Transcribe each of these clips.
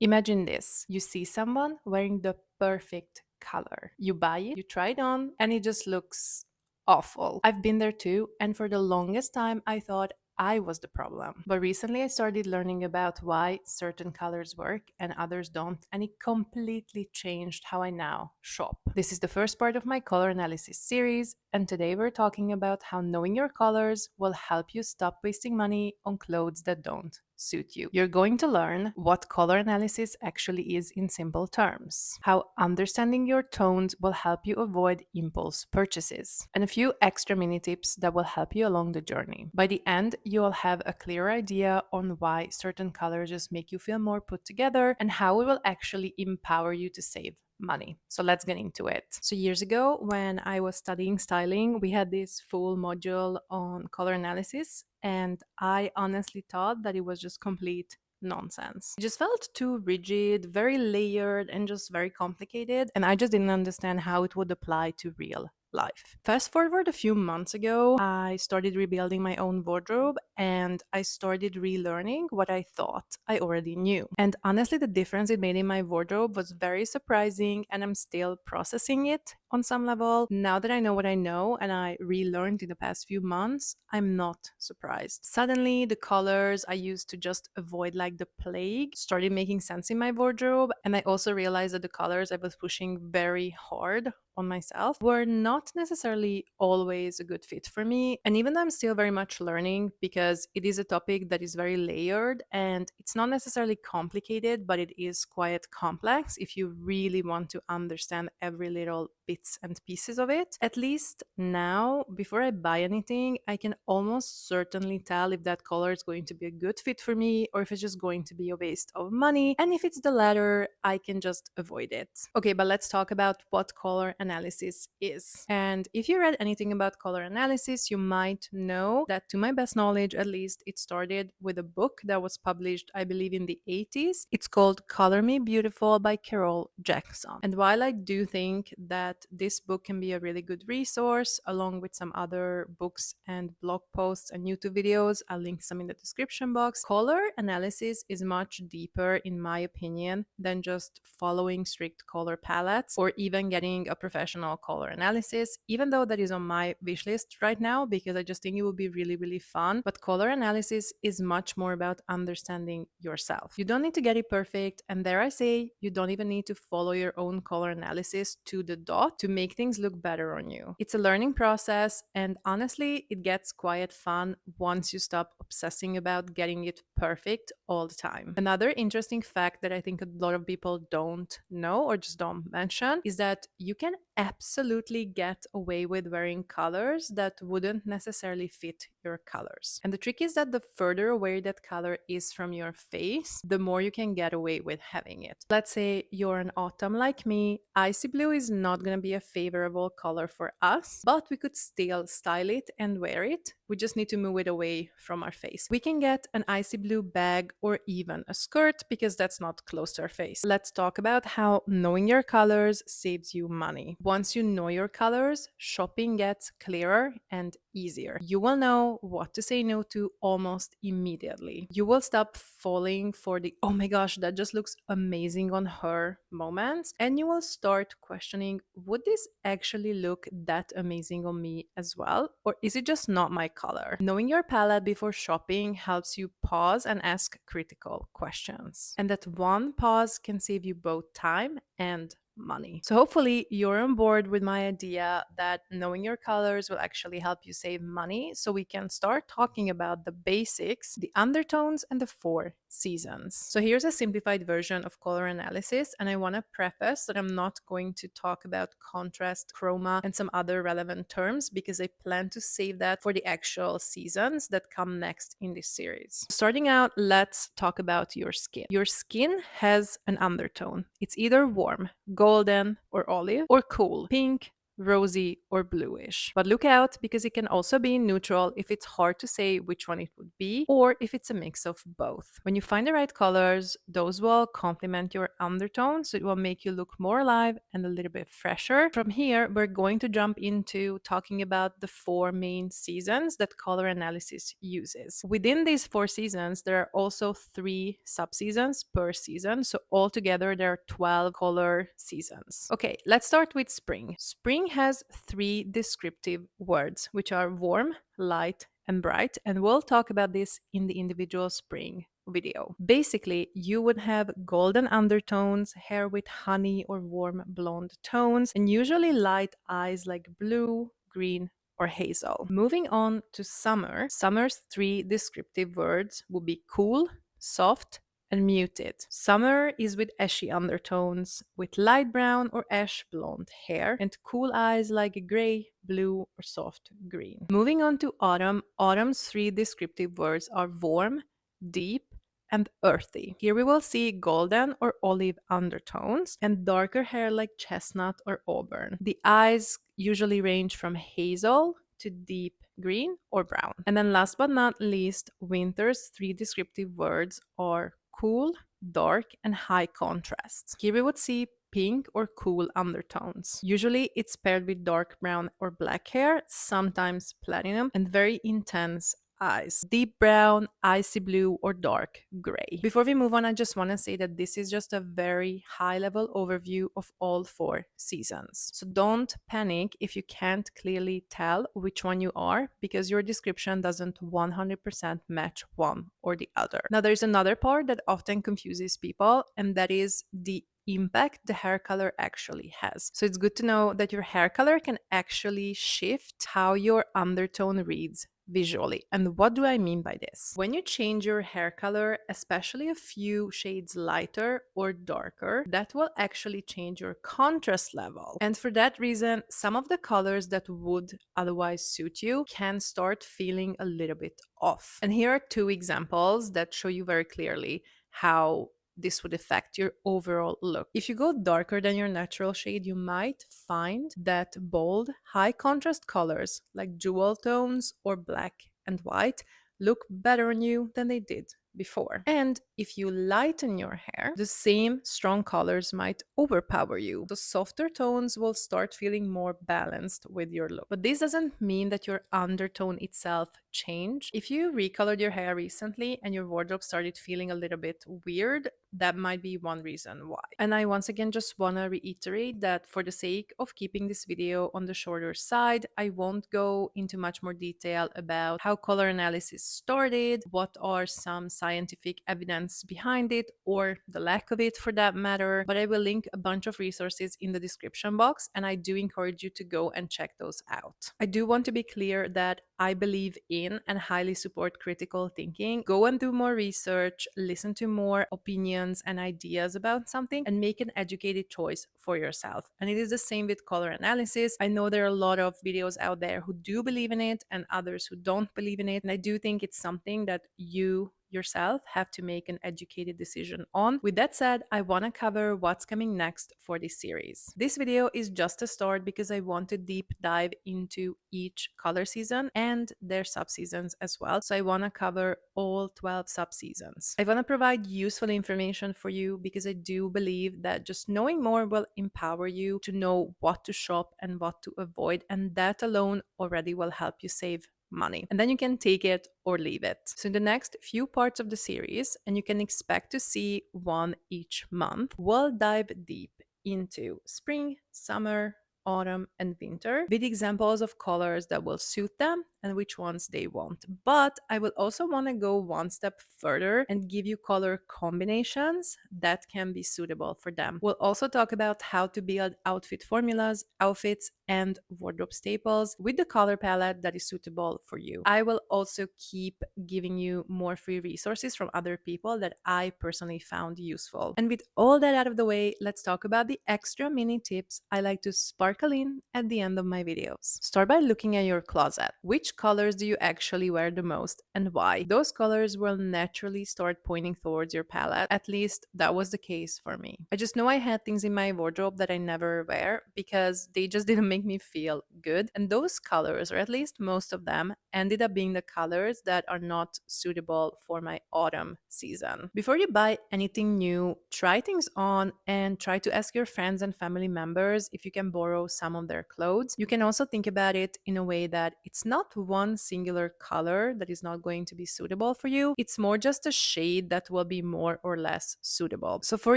Imagine this: you see someone wearing the perfect color. You buy it, you try it on, and it just looks awful. I've been there too, and for the longest time, I thought I was the problem. But recently, I started learning about why certain colors work and others don't, and it completely changed how I now shop. This is the first part of my color analysis series, and today we're talking about how knowing your colors will help you stop wasting money on clothes that don't suit you. You're going to learn what color analysis actually is in simple terms, how understanding your tones will help you avoid impulse purchases, and a few extra mini tips that will help you along the journey. By the end, you'll have a clear idea on why certain colors just make you feel more put together and how it will actually empower you to save money. So let's get into it. So years ago, when I was studying styling, we had this full module on color analysis, and I honestly thought that it was just complete nonsense. It just felt too rigid, very layered, and just very complicated, and I just didn't understand how it would apply to real life. Fast forward a few months ago, I started rebuilding my own wardrobe and I started relearning what I thought I already knew. And honestly, the difference it made in my wardrobe was very surprising, and I'm still processing it on some level. Now that I know what I know and I relearned in the past few months, I'm not surprised. Suddenly, the colors I used to just avoid like the plague started making sense in my wardrobe, and I also realized that the colors I was pushing very hard on myself were not necessarily always a good fit for me. And even though I'm still very much learning, because it is a topic that is very layered and it's not necessarily complicated, but it is quite complex if you really want to understand every little bits and pieces of it. At least now, before I buy anything, I can almost certainly tell if that color is going to be a good fit for me or if it's just going to be a waste of money. And if it's the latter, I can just avoid it. Okay, but let's talk about what color analysis is. And if you read anything about color analysis, you might know that, to my best knowledge at least, it started with a book that was published, I believe, in the 80s. It's called Color Me Beautiful by Carol Jackson. And while I do think that this book can be a really good resource, along with some other books and blog posts and YouTube videos, I'll link some in the description box, color analysis is much deeper, in my opinion, than just following strict color palettes or even getting a professional color analysis, even though that is on my wish list right now because I just think it would be really, really fun. But color analysis is much more about understanding yourself. You don't need to get it perfect, and dare I say, you don't even need to follow your own color analysis to the dot to make things look better on you. It's a learning process, and honestly, it gets quite fun once you stop obsessing about getting it perfect all the time. Another interesting fact that I think a lot of people don't know or just don't mention is that you can absolutely get away with wearing colors that wouldn't necessarily fit your colors. And the trick is that the further away that color is from your face, the more you can get away with having it. Let's say you're an autumn like me, icy blue is not going to be a favorable color for us, but we could still style it and wear it. We just need to move it away from our face. We can get an icy blue bag or even a skirt because that's not close to our face. Let's talk about how knowing your colors saves you money. Once you know your colors, shopping gets clearer and easier. You will know what to say no to almost immediately. You will stop falling for the "oh my gosh, that just looks amazing on her" moments, and you will start questioning, would this actually look that amazing on me as well? Or is it just not my color? Knowing your palette before shopping helps you pause and ask critical questions. And that one pause can save you both time and money. So hopefully you're on board with my idea that knowing your colors will actually help you save money, so we can start talking about the basics, the undertones, and the 4 seasons. So here's a simplified version of color analysis, and I want to preface that I'm not going to talk about contrast, chroma, and some other relevant terms because I plan to save that for the actual seasons that come next in this series. Starting out, let's talk about your skin. Your skin has an undertone. It's either warm, golden, or olive, or cool, pink, rosy, or bluish. But look out because it can also be neutral if it's hard to say which one it would be, or if it's a mix of both. When you find the right colors, those will complement your undertones, so it will make you look more alive and a little bit fresher. From here, we're going to jump into talking about the 4 main seasons that color analysis uses. Within these 4 seasons, there are also 3 subseasons per season, so altogether there are 12 color seasons. Okay, let's start with spring. Spring has 3 descriptive words, which are warm, light, and bright, and we'll talk about this in the individual spring video. Basically, you would have golden undertones, hair with honey or warm blonde tones, and usually light eyes like blue, green, or hazel. Moving on to summer, summer's 3 descriptive words would be cool, soft, and muted. Summer is with ashy undertones, with light brown or ash blonde hair, and cool eyes like gray, blue, or soft green. Moving on to autumn, autumn's 3 descriptive words are warm, deep, and earthy. Here we will see golden or olive undertones and darker hair like chestnut or auburn. The eyes usually range from hazel to deep green or brown. And then last but not least, winter's 3 descriptive words are cool, dark, and high contrast. Here we would see pink or cool undertones. Usually it's paired with dark brown or black hair, sometimes platinum, and very intense eyes. Deep brown, icy blue, or dark gray. Before we move on, I just want to say that this is just a very high level overview of all 4 seasons. So don't panic if you can't clearly tell which one you are, because your description doesn't 100% match one or the other. Now, there's another part that often confuses people, and that is the impact the hair color actually has. So it's good to know that your hair color can actually shift how your undertone reads visually. And what do I mean by this? When you change your hair color, especially a few shades lighter or darker, that will actually change your contrast level. And for that reason, some of the colors that would otherwise suit you can start feeling a little bit off. And here are 2 examples that show you very clearly how this would affect your overall look. If you go darker than your natural shade, you might find that bold, high contrast colors like jewel tones or black and white look better on you than they did before. And if you lighten your hair, the same strong colors might overpower you. The softer tones will start feeling more balanced with your look. But this doesn't mean that your undertone itself changed. If you recolored your hair recently and your wardrobe started feeling a little bit weird, that might be one reason why. And I once again just want to reiterate that for the sake of keeping this video on the shorter side, I won't go into much more detail about how color analysis started, what are some scientific evidence behind it, or the lack of it for that matter, but I will link a bunch of resources in the description box, and I do encourage you to go and check those out. I do want to be clear that I believe in and highly support critical thinking. Go and do more research, listen to more opinions and ideas about something, and make an educated choice for yourself. And it is the same with color analysis. I know there are a lot of videos out there who do believe in it and others who don't believe in it. And I do think it's something that you yourself have to make an educated decision on. With that said, I want to cover what's coming next for this series. This video is just a start because I want to deep dive into each color season and their subseasons as well. So I want to cover all 12 subseasons. I want to provide useful information for you because I do believe that just knowing more will empower you to know what to shop and what to avoid, and that alone already will help you save money. And then you can take it or leave it. So in the next few parts of the series, and you can expect to see one each month, we'll dive deep into spring, summer, autumn, and winter with examples of colors that will suit them and which ones they won't. But I will also want to go one step further and give you color combinations that can be suitable for them. We'll also talk about how to build outfit formulas, outfits, and wardrobe staples with the color palette that is suitable for you. I will also keep giving you more free resources from other people that I personally found useful. And with all that out of the way, let's talk about the extra mini tips I like to sparkle in at the end of my videos. Start by looking at your closet. Which which colors do you actually wear the most and why. Those colors will naturally start pointing towards your palette. At least that was the case for me. I just know I had things in my wardrobe that I never wear because they just didn't make me feel good. And those colors, or at least most of them, ended up being the colors that are not suitable for my autumn season. Before you buy anything new, try things on and try to ask your friends and family members if you can borrow some of their clothes. You can also think about it in a way that it's not one singular color that is not going to be suitable for you. It's more just a shade that will be more or less suitable. So, for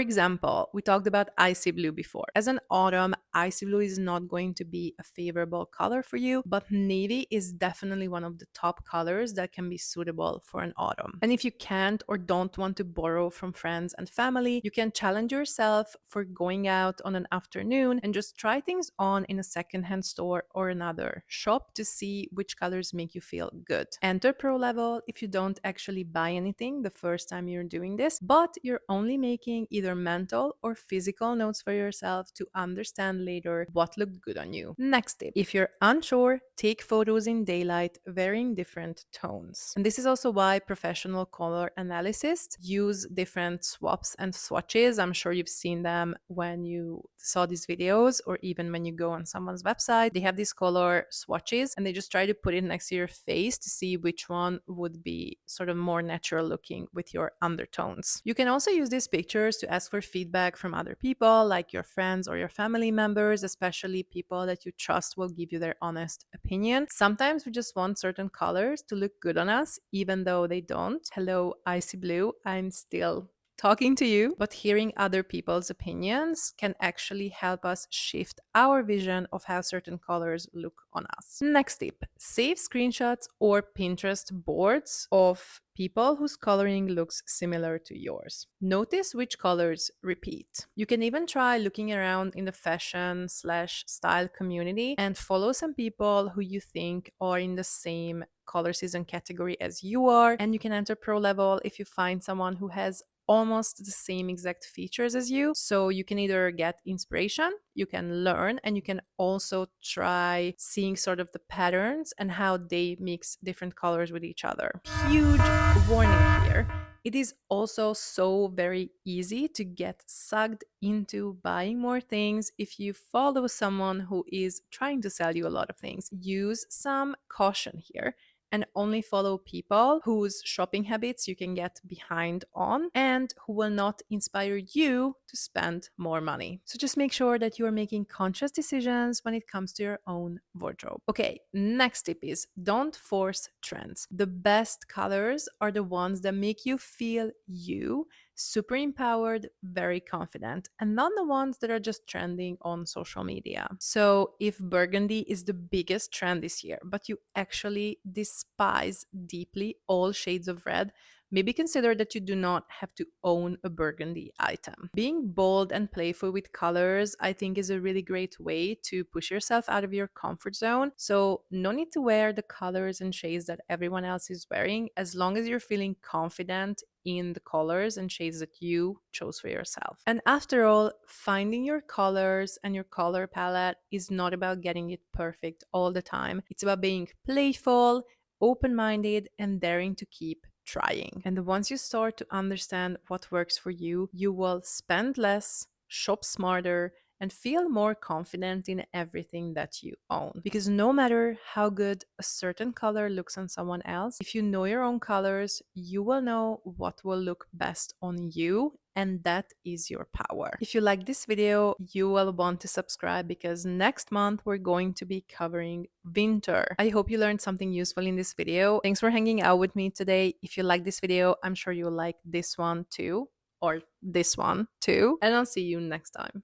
example, we talked about icy blue before. As an autumn, icy blue is not going to be a favorable color for you, but navy is definitely one of the top colors that can be suitable for an autumn. And if you can't or don't want to borrow from friends and family, you can challenge yourself for going out on an afternoon and just try things on in a secondhand store or another shop to see which colors make you feel good. Enter pro level if you don't actually buy anything the first time you're doing this, but you're only making either mental or physical notes for yourself to understand later what looked good on you. Next tip, if you're unsure, take photos in daylight wearing different tones. And this is also why professional color analysts use different swaps and swatches. I'm sure you've seen them when you saw these videos or even when you go on someone's website. They have these color swatches and they just try to put it next to your face to see which one would be sort of more natural looking with your undertones. You can also use these pictures to ask for feedback from other people, like your friends or your family members, especially people that you trust will give you their honest opinion. Sometimes we just want certain colors to look good on us, even though they don't. Hello, icy blue. I'm still talking to you, but hearing other people's opinions can actually help us shift our vision of how certain colors look on us. Next tip, save screenshots or Pinterest boards of people whose coloring looks similar to yours. Notice which colors repeat. You can even try looking around in the fashion/style community and follow some people who you think are in the same color season category as you are, and you can enter pro level if you find someone who has almost the same exact features as you. So you can either get inspiration, you can learn, and you can also try seeing sort of the patterns and how they mix different colors with each other. Huge warning here. It is also so very easy to get sucked into buying more things if you follow someone who is trying to sell you a lot of things. Use some caution here and only follow people whose shopping habits you can get behind on and who will not inspire you to spend more money. So just make sure that you are making conscious decisions when it comes to your own wardrobe. Okay, next tip is don't force trends. The best colors are the ones that make you feel you, super empowered, very confident, and not the ones that are just trending on social media. So, if burgundy is the biggest trend this year, but you actually despise deeply all shades of red, maybe consider that you do not have to own a burgundy item. Being bold and playful with colors, I think, is a really great way to push yourself out of your comfort zone. So, no need to wear the colors and shades that everyone else is wearing as long as you're feeling confident in the colors and shades that you chose for yourself. And after all, finding your colors and your color palette is not about getting it perfect all the time. It's about being playful, open minded, and daring to keep trying. And once you start to understand what works for you, you will spend less, shop smarter, and feel more confident in everything that you own. Because no matter how good a certain color looks on someone else, if you know your own colors, you will know what will look best on you, and that is your power. If you like this video, you will want to subscribe because next month we're going to be covering winter. I hope you learned something useful in this video. Thanks for hanging out with me today. If you like this video, I'm sure you'll like this one too, or this one too, and I'll see you next time.